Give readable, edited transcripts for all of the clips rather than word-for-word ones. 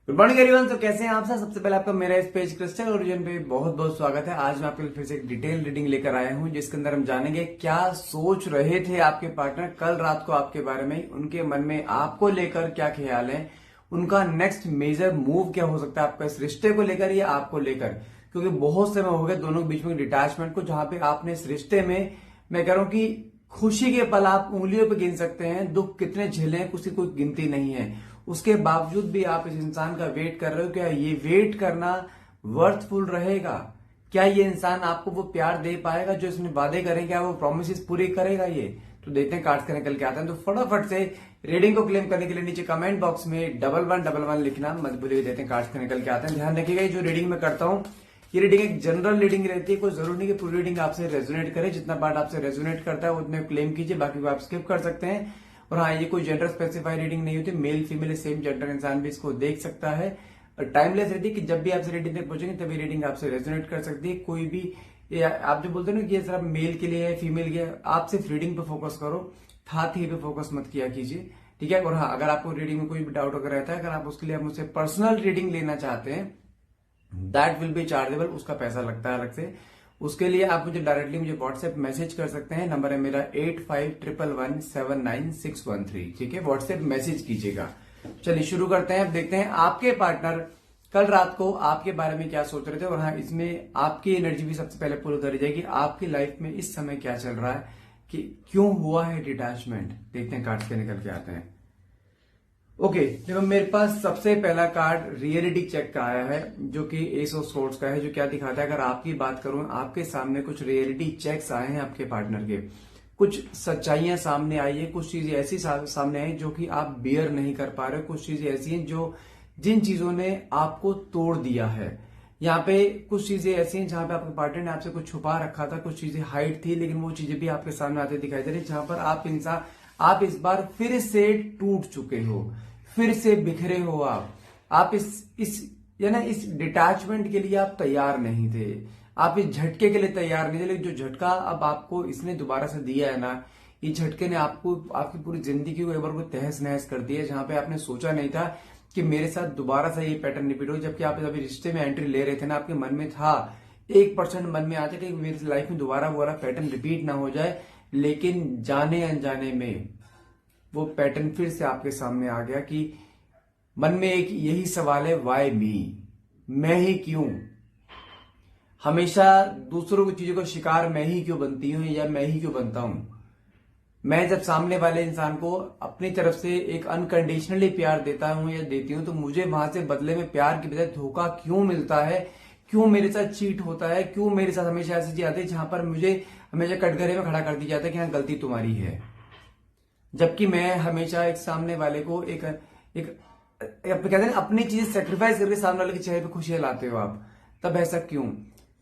Good morning everyone. तो कैसे हैं आप सब? सबसे पहले आपका मेरा इस पेज क्रिस्टल ओरिजिन पे बहुत बहुत स्वागत है। आज मैं आपके लिए फिर से एक डिटेल रीडिंग लेकर आया हूं, जिसके अंदर हम जानेंगे क्या सोच रहे थे आपके पार्टनर कल रात को आपके बारे में, उनके मन में आपको लेकर क्या ख्याल है, उनका नेक्स्ट मेजर मूव क्या हो सकता है आपका इस रिश्ते को लेकर या आपको लेकर। क्योंकि बहुत समय हो गए दोनों के बीच में डिटैचमेंट को, जहां पे आपने इस रिश्ते में, मैं कह रहा हूं कि खुशी के पल आप उंगलियों पे गिन सकते हैं, दुख कितने झेले हैं उसकी कोई गिनती नहीं है। उसके बावजूद भी आप इस इंसान का वेट कर रहे हो। क्या ये वेट करना वर्थफुल रहेगा? क्या ये इंसान आपको वो प्यार दे पाएगा जो इसने वादे करे? क्या वो प्रोमिस पूरी करेगा? ये तो देखते हैं कार्ड्स का निकल के आते हैं। तो फटाफट से रीडिंग को क्लेम करने के लिए नीचे कमेंट बॉक्स में 1111 लिखना मत भूलिए। देते हैं कार्ड्स का निकल के आते हैं। ध्यान रखिएगा, जो रीडिंग मैं करता हूं ये रीडिंग एक जनरल रीडिंग रहती है। कोई जरूरी नहीं कि पूरी रीडिंग आपसे रेजोनेट करे। जितना पार्ट आपसे रेजोनेट करता है उतने क्लेम कीजिए, बाकी को आप स्किप कर सकते हैं। और हाँ, ये कोई जेंडर स्पेसिफाई रीडिंग नहीं होती। मेल फीमेल सेम जेंडर इंसान भी इसको देख सकता है। और टाइमलेस रहती है कि जब भी आपसे रीडिंग तक पहुंचेंगे तभी रीडिंग आपसे रेजोनेट कर सकती है। कोई भी आप जो बोलते हो ना कि ये सिर्फ मेल के लिए है, फीमेल के लिए, आप सिर्फ रीडिंग पे फोकस करो, था थी पे फोकस मत किया कीजिए, ठीक है। और हाँ, अगर आपको रीडिंग में कोई भी डाउट अगर रहता है, अगर आप उसके लिए आप मुझसे पर्सनल रीडिंग लेना चाहते हैं, दैट विल बी चार्जेबल, उसका पैसा लगता है अलग से। उसके लिए आप मुझे डायरेक्टली मुझे व्हाट्सएप मैसेज कर सकते हैं। नंबर है मेरा 8511179613, ठीक है। व्हाट्सएप मैसेज कीजिएगा। चलिए शुरू करते हैं। अब देखते हैं आपके पार्टनर कल रात को आपके बारे में क्या सोच रहे थे। और हाँ, इसमें आपकी एनर्जी भी सबसे पहले पूरी करी जाएगी। आपकी लाइफ में इस समय क्या चल रहा है, कि क्यों हुआ है डिटैचमेंट। देखते हैं कार्ड्स के निकल के आते हैं। ओके, देखो मेरे पास सबसे पहला कार्ड रियलिटी चेक का आया है, जो कि एस ऑफ सोर्ड्स का है, जो क्या दिखाता है। अगर आपकी बात करूं, आपके सामने कुछ रियलिटी चेक्स आए हैं आपके पार्टनर के, कुछ सच्चाइयां सामने आई है, कुछ चीजें ऐसी सामने आई जो कि आप बियर नहीं कर पा रहे हो। कुछ चीजें ऐसी हैं जो जिन चीजों ने आपको तोड़ दिया है। यहाँ पे कुछ चीजें ऐसी हैं जहां पे आपके पार्टनर ने आपसे कुछ छुपा रखा था, कुछ चीजें हाइड थी, लेकिन वो चीजें भी आपके सामने आते दिखाई दे रही, जहां पर आप इस बार फिर से टूट चुके हो, फिर से बिखरे हो। आप इस इस डिटैचमेंट के लिए आप तैयार नहीं थे, आप इस झटके के लिए तैयार नहीं थे। लेकिन जो झटका अब आपको इसने दोबारा से दिया है ना, इस झटके ने आपको आपकी पूरी जिंदगी को एक बार को तहस नहस कर दिया है। जहां पे आपने सोचा नहीं था कि मेरे साथ दोबारा से ये पैटर्न रिपीट हो। जबकि आप अभी रिश्ते में एंट्री ले रहे थे ना, आपके मन में था 1% मन में आता कि मेरी लाइफ में दोबारा वो वाला पैटर्न रिपीट ना हो जाए। लेकिन जाने अनजाने में वो पैटर्न फिर से आपके सामने आ गया कि मन में एक यही सवाल है, वाई मी, मैं ही क्यों? हमेशा दूसरों की चीजों का शिकार मैं ही क्यों बनती हूं या मैं ही क्यों बनता हूं? मैं जब सामने वाले इंसान को अपनी तरफ से एक अनकंडीशनली प्यार देता हूं या देती हूं, तो मुझे वहां से बदले में प्यार की बजाय धोखा क्यों मिलता है? क्यों मेरे साथ चीट होता है? क्यों मेरे साथ हमेशा ऐसी चीज आती है जहां पर मुझे हमेशा कटघरे में खड़ा कर दिया जाता है कि हाँ, गलती तुम्हारी है। जबकि मैं हमेशा एक सामने वाले को एक कहते हैं अपनी चीज सेक्रीफाइस करके सामने वाले के चेहरे पे खुशियां लाते हो आप। तब ऐसा क्यों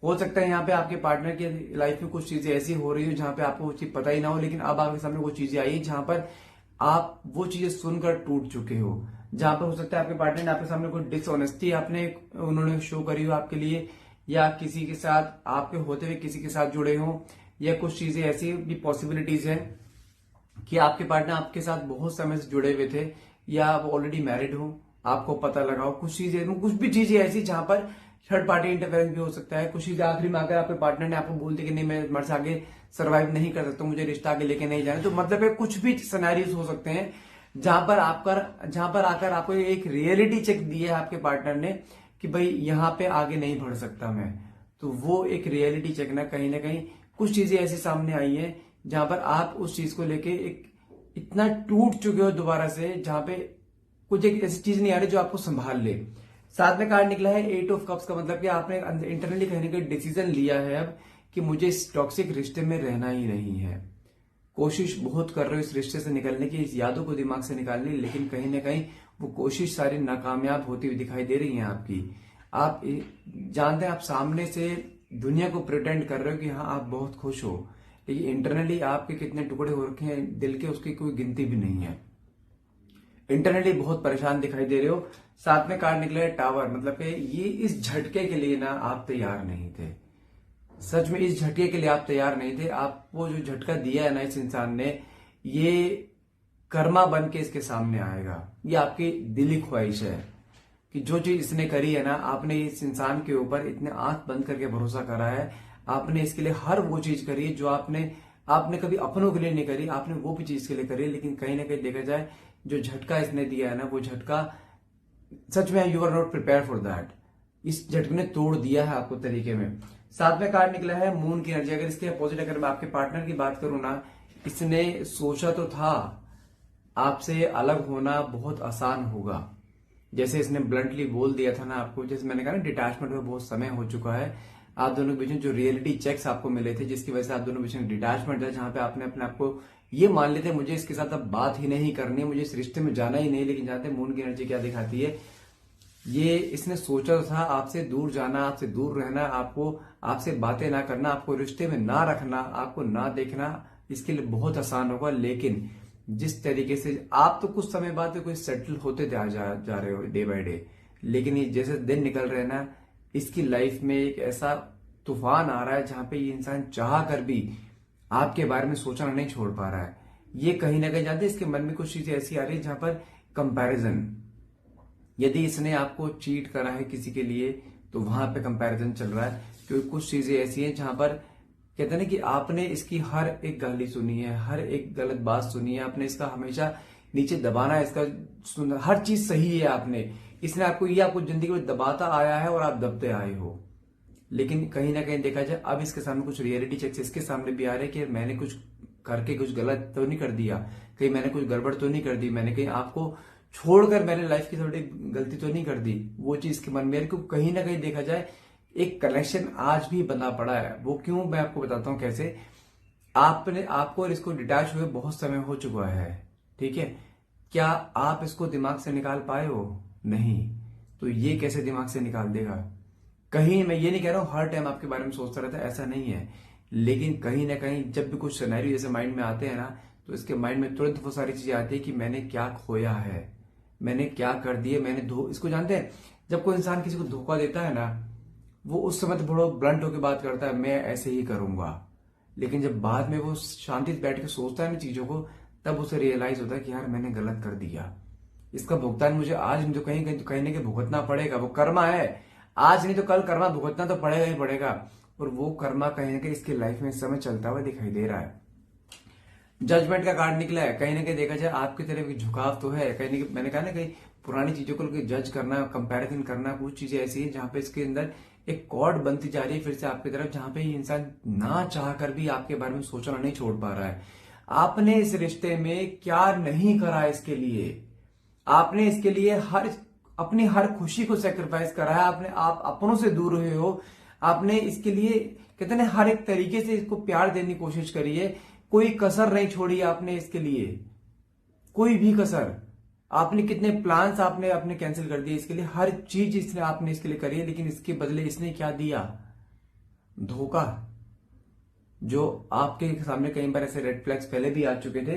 हो सकता है? यहाँ पे आपके पार्टनर की लाइफ में कुछ चीजें ऐसी हो रही हो जहां पे आपको वो चीज पता ही ना हो, लेकिन अब आपके सामने वो चीजें आई है जहां पर आप वो चीजें सुनकर टूट चुके हो। जहां पर हो सकता है आपके पार्टनर ने आपके सामने कोई डिसऑनेस्टी उन्होंने शो करी हो आपके लिए, या किसी के साथ आपके होते हुए किसी के साथ जुड़े हो, या कुछ चीजें ऐसी भी पॉसिबिलिटीज है कि आपके पार्टनर आपके साथ बहुत समय से जुड़े हुए थे, या आप ऑलरेडी मैरिड हो, आपको पता लगा हो। कुछ भी चीजें ऐसी जहां पर थर्ड पार्टी इंटरफेरेंस भी हो सकता है। कुछ चीजें आखिरी में आकर आपके पार्टनर ने आपको बोल दी कि नहीं, मैं तुम्हारे से आगे सर्वाइव नहीं कर सकता, मुझे रिश्ता आगे लेके नहीं जाना। तो मतलब है कुछ भी सिनेरियोस हो सकते हैं जहां पर आकर आपको एक रियलिटी चेक दिया है आपके पार्टनर ने कि भाई यहाँ पे आगे नहीं बढ़ सकता मैं। तो वो एक रियलिटी चेक ना कहीं कुछ चीजें ऐसी सामने आई है जहां पर आप उस चीज को लेके एक इतना टूट चुके हो दोबारा से, जहां पे कुछ एक ऐसी चीज नहीं आ रही जो आपको संभाल ले। साथ में कार्ड निकला है 8 ऑफ कप्स का, मतलब कि आपने इंटरनली कहीं ना कहीं डिसीजन लिया है अब कि मुझे इस टॉक्सिक रिश्ते में रहना ही नहीं है। कोशिश बहुत कर रहे हो इस रिश्ते से निकलने की, इस यादों को दिमाग से निकालने की, लेकिन कहीं ना कहीं वो कोशिश सारी नाकामयाब होती हुई दिखाई दे रही है आपकी। आप जानते हैं, आप सामने से दुनिया को प्रिटेंड कर रहे हो कि हाँ आप बहुत खुश हो, लेकिन इंटरनली आपके कितने टुकड़े हो रखे हैं दिल के, उसकी कोई गिनती भी नहीं है। इंटरनली बहुत परेशान दिखाई दे रहे हो। साथ में कार्ड निकला है टावर, मतलब कि ये इस झटके के लिए ना आप तैयार नहीं थे। सच में इस झटके के लिए आप तैयार नहीं थे। आपको जो झटका दिया है ना इस इंसान ने, ये कर्मा बन के इसके सामने आएगा। ये आपकी दिली ख्वाहिश है। कि जो चीज इसने करी है ना, आपने इस इंसान के ऊपर इतने आंख बंद करके भरोसा करा है, आपने इसके लिए हर वो चीज करी है जो आपने आपने कभी अपनों के लिए नहीं करी, आपने वो भी चीज के लिए करी है। लेकिन कहीं ना कहीं देखा जाए, जो झटका इसने दिया है ना, वो झटका सच में you are not prepare for that. इस झटके ने तोड़ दिया है आपको तरीके में। साथ में कार्ड निकला है मून की एनर्जी। अगर इसके अपोजिट अगर मैं आपके पार्टनर की बात करूं ना, इसने सोचा तो था आपसे अलग होना बहुत आसान होगा, जैसे इसने ब्लंटली बोल दिया था ना आपको, जैसे मैंने कहा ना डिटैचमेंट में बहुत समय हो चुका है। आप दोनों के बीच में जो रियलिटी चेक्स आपको मिले थे, जिसकी वजह से आप दोनों के बीच में डिटैचमेंट है, जहां पे आपने अपने आप को ये मान लेते मुझे इसके साथ अब बात ही नहीं करनी है, मुझे इस रिश्ते में जाना ही नहीं। लेकिन जानते हैं मून की एनर्जी क्या दिखाती है, ये इसने सोचा तो था आपसे दूर जाना, आपसे दूर रहना, आपको आपसे बातें ना करना, आपको रिश्ते में ना रखना, आपको ना देखना, इसके लिए बहुत आसान होगा। लेकिन जिस तरीके से आप तो कुछ समय बाद कोई सेटल होते जा रहे हो डे बाय डे, लेकिन ये जैसे दिन निकल रहे हैं ना, इसकी लाइफ में एक ऐसा तूफान आ रहा है जहां पे ये इंसान चाह कर भी आपके बारे में सोचना नहीं छोड़ पा रहा है। ये कहीं ना कहीं जानते हैं, इसके मन में कुछ चीजें ऐसी आ रही है जहां पर कंपैरिजन, यदि इसने आपको चीट करा है किसी के लिए तो वहां पे कंपैरिजन चल रहा है। क्योंकि कुछ चीजें ऐसी हैं जहां पर कहते हैं ना कि आपने इसकी हर एक गाली सुनी है, हर एक गलत बात सुनी है, आपने इसका हमेशा नीचे दबाना है, इसका हर चीज सही है आपने, इसने आपको ये आपको जिंदगी में दबाता आया है और आप दबते आए हो। लेकिन कहीं ना कहीं देखा जाए, अब इसके सामने कुछ रियलिटी चेक्स इसके सामने भी आ रहे हैं कि मैंने कुछ करके कुछ गलत तो नहीं कर दिया, कहीं मैंने कुछ गड़बड़ तो नहीं कर दी, मैंने कहीं आपको छोड़कर मैंने लाइफ की थोड़ी गलती तो नहीं कर दी। वो चीज के मन में, क्योंकि कहीं ना कहीं देखा जाए एक कनेक्शन आज भी बना पड़ा है। वो क्यों, मैं आपको बताता हूं कैसे। आपने आपको और इसको डिटैच हुए बहुत समय हो चुका है, ठीक है। क्या आप इसको दिमाग से निकाल पाए हो? नहीं। तो ये कैसे दिमाग से निकाल देगा? कहीं, मैं ये नहीं कह रहा हूं हर टाइम आपके बारे में सोचता रहता है, ऐसा नहीं है। लेकिन कहीं ना कहीं जब भी कुछ सिनेरियो जैसे माइंड में आते हैं ना, तो इसके माइंड में तुरंत वो सारी चीजें आती है कि मैंने क्या खोया है, मैंने क्या कर दिया, मैंने इसको जानते हैं, जब कोई इंसान किसी को धोखा देता है ना, वो उस समय तो बड़ा ब्लंट होकर बात करता है, मैं ऐसे ही करूंगा। लेकिन जब बाद में वो शांति से बैठ के सोचता है ना चीजों को, तब उसे रियलाइज होता है कि यार मैंने गलत कर दिया, इसका भुगतान मुझे आज नहीं तो कहीं कहीं तो कहीं ना कहीं भुगतना पड़ेगा। वो कर्मा है, आज नहीं तो कल कर्मा भुगतना तो पड़ेगा ही पड़ेगा। और वो कर्मा कहीं ना कहीं इसकी लाइफ में इस समय चलता हुआ दिखाई दे रहा है। जजमेंट का कार्ड निकला है। कहीं ना कहीं देखा जाए आपकी तरफ एक झुकाव तो है, कहीं ना कहीं मैंने कहा ना, कहीं पुरानी चीजों को जज करना, कंपैरिजन करना, कुछ चीजें ऐसी हैं जहां पे इसके अंदर एक कॉर्ड बनती जा रही है फिर से आपकी तरफ, जहां पे ये इंसान ना चाह कर भी आपके बारे में सोचना नहीं छोड़ पा रहा है। आपने इस रिश्ते में क्या नहीं करा इसके लिए, आपने इसके लिए अपनी हर खुशी को सेक्रीफाइस करा है, आप अपनों से दूर हुए हो, आपने इसके लिए कहते हैं हर एक तरीके से इसको प्यार देने की कोशिश करी है, कोई कसर नहीं छोड़ी आपने इसके लिए, कोई भी कसर। आपने कितने प्लान्स आपने कैंसिल कर दिए इसके लिए, हर चीज इसने आपने इसके लिए करी है। लेकिन इसके बदले इसने क्या दिया? धोखा। जो आपके सामने कई बार ऐसे रेड फ्लैग्स पहले भी आ चुके थे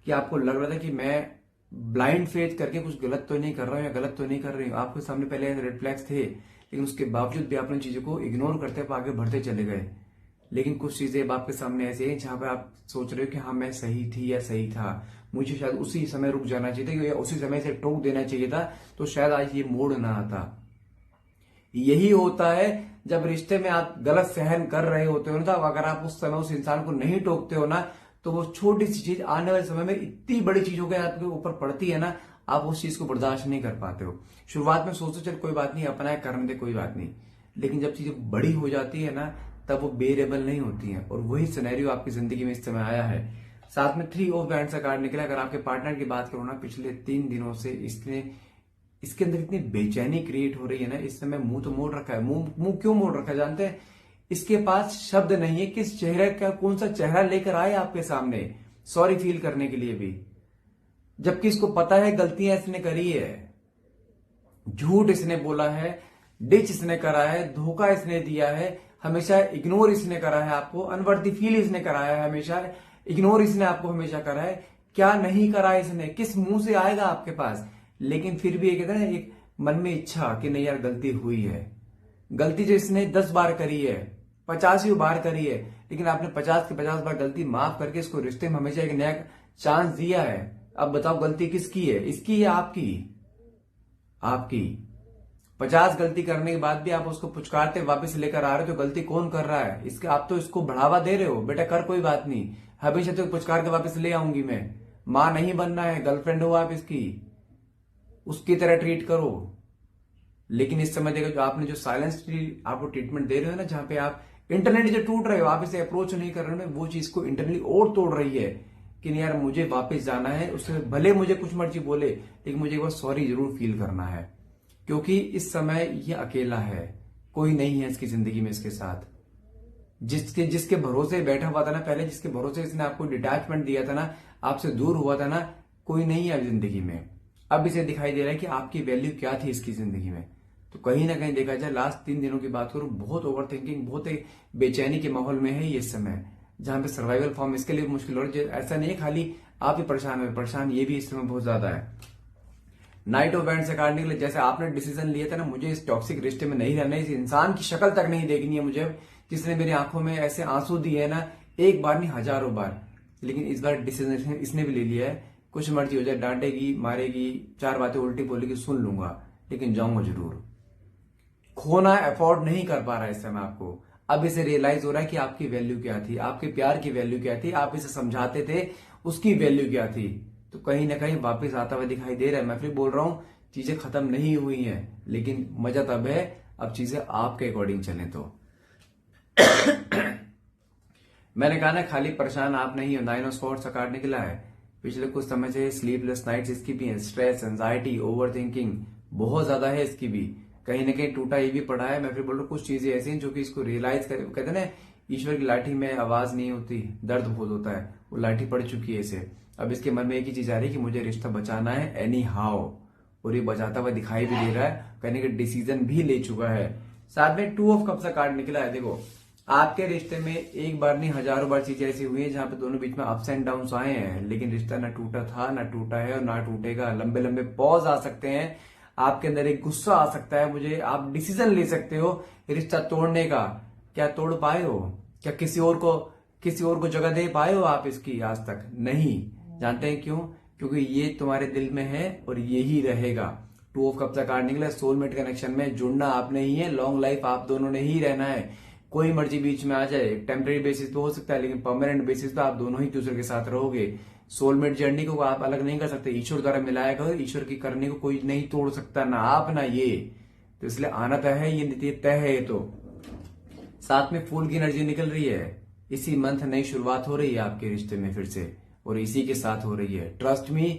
कि आपको लग रहा था कि मैं ब्लाइंड फेथ करके कुछ गलत तो नहीं कर रहा हूं या गलत तो नहीं कर रही हूं, आपके सामने पहले रेड फ्लैग्स थे, लेकिन उसके बावजूद भी आपने चीजों को इग्नोर करते हुए आगे बढ़ते चले गए। लेकिन कुछ चीजें अब आपके सामने ऐसी हैं जहां पर आप सोच रहे हो कि हाँ मैं सही थी या सही था, मुझे शायद उसी समय रुक जाना चाहिए था या उसी समय से टोक देना चाहिए था, तो शायद आज ये मोड़ ना आता। यही होता है जब रिश्ते में आप गलत सहन कर रहे होते हो ना, तो अगर आप उस समय उस इंसान को नहीं टोकते हो ना, तो वो छोटी सी चीज आने वाले समय में इतनी बड़ी चीजों के आपके ऊपर पड़ती है ना, आप उस चीज को बर्दाश्त नहीं कर पाते हो। शुरुआत में सोचते चल कोई बात नहीं, अपना है करने दे कोई बात नहीं, लेकिन जब चीजें बड़ी हो जाती है ना, तब वो बेरेबल नहीं होती हैं। और वही सिनेरियो आपकी जिंदगी में इस समय आया है। साथ में 3 ऑफ वैंड्स का कार्ड निकला। अगर आपके पार्टनर की बात करो ना, पिछले 3 दिनों से इसके अंदर इतनी बेचैनी क्रिएट हो रही है ना, इस समय मुंह तो मोड़ रखा है। मुंह क्यों मोड़ रखा है जानते हैं? इसके पास शब्द नहीं है किस चेहरे का, कौन सा चेहरा लेकर आए आपके सामने सॉरी फील करने के लिए भी, जबकि इसको पता है गलतियां इसने करी है, झूठ इसने बोला है, डिच इसने करा है, धोखा इसने दिया है, हमेशा इग्नोर इसने करा है आपको, अनवर्दी फील इसने कराया है, हमेशा इग्नोर इसने आपको हमेशा करा है। क्या नहीं करा इसने, किस मुंह से आएगा आपके पास? लेकिन फिर भी कहते हैं एक मन में इच्छा कि नहीं यार गलती हुई है। गलती जो इसने 10 बार करी है, 50 बार करी है, लेकिन आपने 50 के 50 बार गलती माफ करके इसको रिश्ते में हमेशा एक नया चांस दिया है। अब बताओ गलती किसकी है, इसकी या आपकी? आपकी। 50 गलती करने के बाद भी आप उसको पुचकारते वापस लेकर आ रहे हो, तो गलती कौन कर रहा है? इसके आप तो इसको बढ़ावा दे रहे हो। बेटा कर, कोई बात नहीं, हमेशा तो पुचकार के वापस ले आऊंगी मैं। मां नहीं बनना है, गर्लफ्रेंड हो आप इसकी, उसकी तरह ट्रीट करो। लेकिन इस समय देखो, जो आपने जो साइलेंस आपको ट्रीटमेंट दे रहे हो ना, जहां पे आप इंटरनेट जो टूट रहे हो, आप इसे अप्रोच नहीं कर रहे हो, वो चीज को इंटरनली और तोड़ रही है कि नहीं यार मुझे वापस जाना है। उससे भले मुझे कुछ मर्जी बोले, लेकिन मुझे एक बार सॉरी जरूर फील करना है, क्योंकि इस समय ये अकेला है, कोई नहीं है इसकी जिंदगी में इसके साथ। जिसके भरोसे बैठा हुआ था ना पहले, जिसके भरोसे इसने आपको डिटैचमेंट दिया था ना, आपसे दूर हुआ था ना, कोई नहीं है जिंदगी में। अब इसे दिखाई दे रहा है कि आपकी वैल्यू क्या थी इसकी जिंदगी में। तो कहीं ना कहीं देखा जाए, लास्ट 3 दिनों की बात करूं, बहुत ओवर थिंकिंग, बहुत बेचैनी के माहौल में है ये समय, जहां पे सर्वाइवल फॉर्म इसके लिए मुश्किल हो रही है। ऐसा नहीं है खाली आप ही परेशान ये भी इस समय बहुत ज्यादा है। नाइट ऑफ बैंड से काटने के लिए, जैसे आपने डिसीजन लिया था ना, मुझे इस टॉक्सिक रिश्ते में नहीं रहना है, इस इंसान की शक्ल तक नहीं देखनी है मुझे, जिसने मेरी आंखों में ऐसे आंसू दिए है ना, एक बार नहीं हजारों बार। लेकिन इस बार डिसीजन इसने भी ले लिया है, कुछ मर्जी हो जाए, डांटेगी, मारेगी, 4 बातें उल्टी बोलेगी, सुन लूंगा, लेकिन जाऊंगा जरूर। खोना अफोर्ड नहीं कर पा रहा है इस समय आपको। अब इसे रियलाइज हो रहा है कि आपकी वैल्यू क्या थी, आपके प्यार की वैल्यू क्या थी, आप इसे समझाते थे उसकी वैल्यू क्या थी। तो कहीं ना कहीं वापस आता हुआ दिखाई दे रहा है। मैं फिर बोल रहा हूं, चीजें खत्म नहीं हुई हैं, लेकिन मजा तब है अब चीजें आपके अकॉर्डिंग चले तो। मैंने कहा ना, खाली परेशान आप नहीं हो, 9 ऑफ स्वॉर्ड्स का कार्ड निकला है। पिछले कुछ समय से स्लीपलेस नाइट्स इसकी भी है, स्ट्रेस, एंजाइटी, ओवर थिंकिंग बहुत ज्यादा है इसकी भी। कहीं ना कहीं टूटा ये भी पड़ा है। मैं फिर बोल रहा हूँ, कुछ चीजें ऐसी हैं जो कि इसको रियलाइज कर, कहते हैं ना, ईश्वर की लाठी में आवाज नहीं होती, दर्द बहुत होता है, वो लाठी पड़ चुकी है इसे। अब इसके मन में एक ही चीज आ रही है कि मुझे रिश्ता बचाना है एनी हाउ, और ये बचाता हुआ दिखाई भी दे रहा है, कहने का डिसीजन भी ले चुका है। साथ में 2 ऑफ कप्स का कार्ड निकला है। देखो, आपके रिश्ते में एक बार नहीं हजारों बार चीजें ऐसी हुई है जहां पे दोनों बीच में अप्स एंड डाउन आए हैं, लेकिन रिश्ता ना टूटा था, ना टूटा है और ना टूटेगा। लंबे लंबे पॉज आ सकते हैं, आपके अंदर एक गुस्सा आ सकता है, मुझे आप डिसीजन ले सकते हो रिश्ता तोड़ने का। क्या तोड़ पाए हो? क्या किसी और को जगह दे पाए हो आप इसकी? आज तक नहीं। जानते हैं क्यों? क्योंकि ये तुम्हारे दिल में है और यही रहेगा। 2 ऑफ कप्स का कार्ड निकला, सोलमेट कनेक्शन में जुड़ना आपने ही है, लॉन्ग लाइफ आप दोनों ने ही रहना है। कोई मर्जी बीच में आ जाए, टेम्परेरी बेसिस पे हो सकता है, लेकिन परमानेंट बेसिस पे आप दोनों ही दूसरे के साथ रहोगे। सोलमेट जर्नी को आप अलग नहीं कर सकते, ईश्वर द्वारा मिलाया गया, ईश्वर की करने को कोई नहीं तोड़ सकता, ना आप ना ये। तो इसलिए आना तय है, ये तय है। ये तो साथ में फूल की एनर्जी निकल रही है, इसी मंथ नई शुरुआत हो रही है आपके रिश्ते में फिर से, और इसी के साथ हो रही है। ट्रस्ट मी,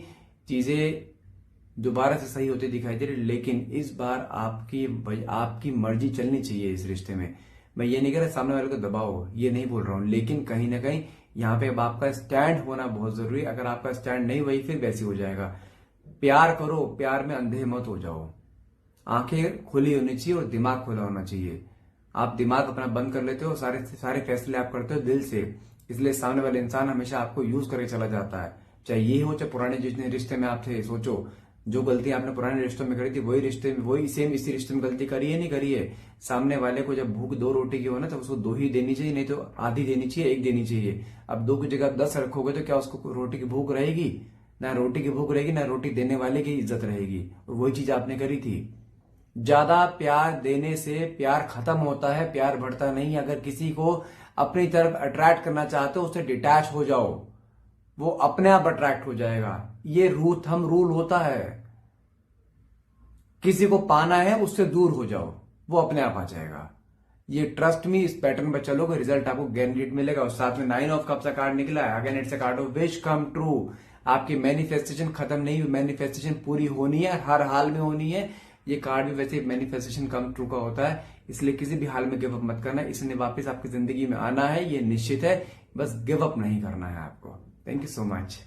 चीजें दोबारा से सही होती दिखाई दे रही, लेकिन इस बार आपकी मर्जी चलनी चाहिए इस रिश्ते में। मैं ये नहीं कह रहा सामने वाले को दबाओ, ये नहीं बोल रहा हूं, लेकिन कहीं ना कहीं यहाँ पे अब आपका स्टैंड होना बहुत जरूरी है। अगर आपका स्टैंड नहीं, वही फिर वैसे हो जाएगा। प्यार करो, प्यार में अंधे मत हो जाओ। आंखें खुली होनी चाहिए और दिमाग खुला होना चाहिए। आप दिमाग अपना बंद कर लेते हो, सारे फैसले आप करते हो दिल से, इसलिए सामने वाले इंसान हमेशा आपको यूज करके चला जाता है। चाहे ये हो, चाहे पुराने जितने रिश्ते में आप थे। सोचो, जो गलती आपने पुराने रिश्तों में करी थी, वही सेम इसी रिश्ते में गलती करी है, नहीं करी है? सामने वाले को जब भूख 2 रोटी की हो ना, तो उसको 2 ही देनी चाहिए, नहीं तो आधी देनी चाहिए, 1 देनी चाहिए। अब 2 की जगह 10 रखोगे तो क्या उसको रोटी की भूख रहेगी? ना रोटी की भूख रहेगी, ना रोटी देने वाले की इज्जत रहेगी। और वही चीज आपने करी थी। ज्यादा प्यार देने से प्यार खत्म होता है, प्यार बढ़ता नहीं। अगर किसी को अपनी तरफ अट्रैक्ट करना चाहते हो, उससे डिटैच हो जाओ, वो अपने आप अट्रैक्ट हो जाएगा। ये थंब रूल होता है। किसी को पाना है, उससे दूर हो जाओ, वो अपने आप आ जाएगा। ये ट्रस्ट मी, इस पैटर्न पर चलोगे, रिजल्ट आपको गारंटीड मिलेगा। और साथ में 9 ऑफ कप्स का कार्ड निकला है। Again it's a card of wish come true. आपकी मैनिफेस्टेशन खत्म नहीं हुई, मैनिफेस्टेशन पूरी होनी है, हर हाल में होनी है। ये कार्ड भी वैसे मैनिफेस्टेशन कम ट्रू का होता है, इसलिए किसी भी हाल में गिव अप मत करना। इसने वापस आपकी जिंदगी में आना है, ये निश्चित है, बस गिव अप नहीं करना है आपको। Thank you so much.